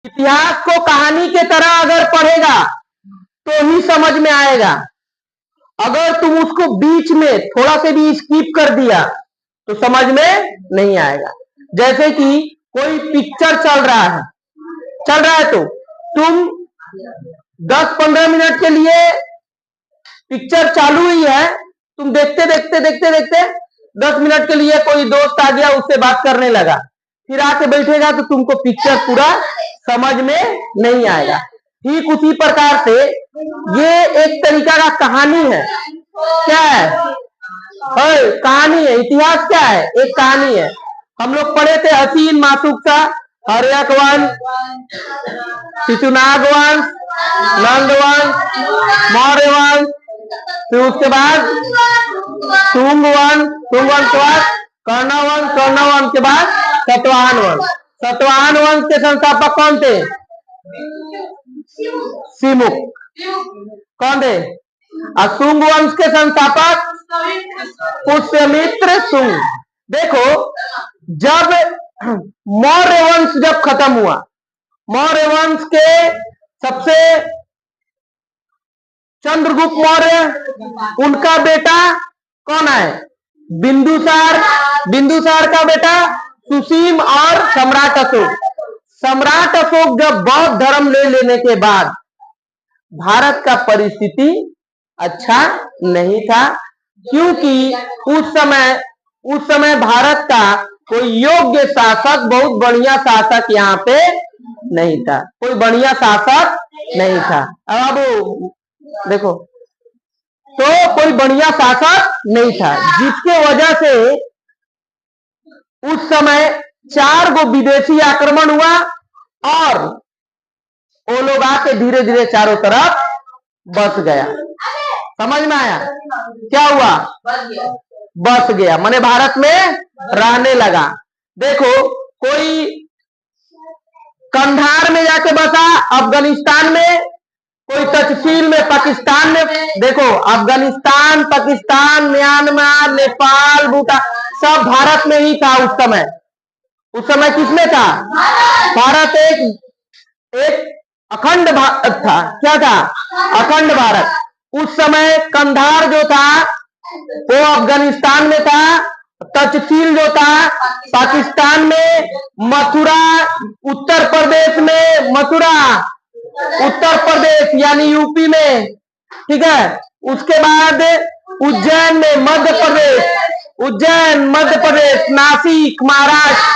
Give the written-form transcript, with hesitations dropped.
इतिहास को कहानी के तरह अगर पढ़ेगा तो ही समझ में आएगा। अगर तुम उसको बीच में थोड़ा से भी स्किप कर दिया तो समझ में नहीं आएगा। जैसे कि कोई पिक्चर चल रहा है तो तुम 10-15 मिनट के लिए पिक्चर चालू ही है, तुम देखते देखते देखते देखते 10 मिनट के लिए कोई दोस्त आ गया, उससे बात करने लगा, फिर आके बैठेगा तो तुमको पिक्चर पूरा समझ में नहीं आएगा। ठीक उसी प्रकार से ये एक तरीका का कहानी है। क्या है? कहानी है। इतिहास क्या है? एक कहानी है। हम लोग पढ़े थे हसीन मासूक सा, हर्यक वंश, शिशुनाग वंश, नंद वंश, मौर्य वंश, फिर उसके बाद शुंग वंश के बाद कर्ण वंश के बाद सतवाहन वंश। सतवाहन वंश के संस्थापक कौन थे? सिमुक। कौन थे? शुंग वंश के संस्थापक पुष्यमित्र शुंग। देखो, जब मौर्य वंश जब खत्म हुआ, मौर्य वंश के सबसे चंद्रगुप्त मौर्य, उनका बेटा कौन है? बिंदुसार। बिंदुसार का बेटा सुसीम और सम्राट अशोक। सम्राट अशोक जब बौद्ध धर्म ले लेने के बाद भारत का परिस्थिति अच्छा नहीं था, क्योंकि उस समय भारत का कोई योग्य शासक, बहुत बढ़िया शासक यहाँ पे नहीं था। कोई बढ़िया शासक नहीं था। अब देखो, तो कोई बढ़िया शासक नहीं था, जिसके वजह से उस समय 4 गो विदेशी आक्रमण हुआ और वो लोग आके धीरे धीरे चारों तरफ बस गया। समझ में आया? क्या हुआ? बस गया, माने भारत में रहने लगा। देखो, कोई कंधार में जाके बसा अफगानिस्तान में, कोई तक्षशिल में पाकिस्तान में। देखो, अफगानिस्तान, पाकिस्तान, म्यांमार, नेपाल, भूटान सब भारत में ही था उस समय। उस समय किसमें था? भारत एक अखंड भारत था। क्या था? अखंड भारत। उस समय कंधार जो था वो अफगानिस्तान में था, तक्षशिल जो था पाकिस्तान में, मथुरा उत्तर प्रदेश में, मथुरा उत्तर प्रदेश यानी यूपी में, ठीक है। उसके बाद उज्जैन में मध्य प्रदेश, उज्जैन मध्य प्रदेश, नासिक महाराष्ट्र,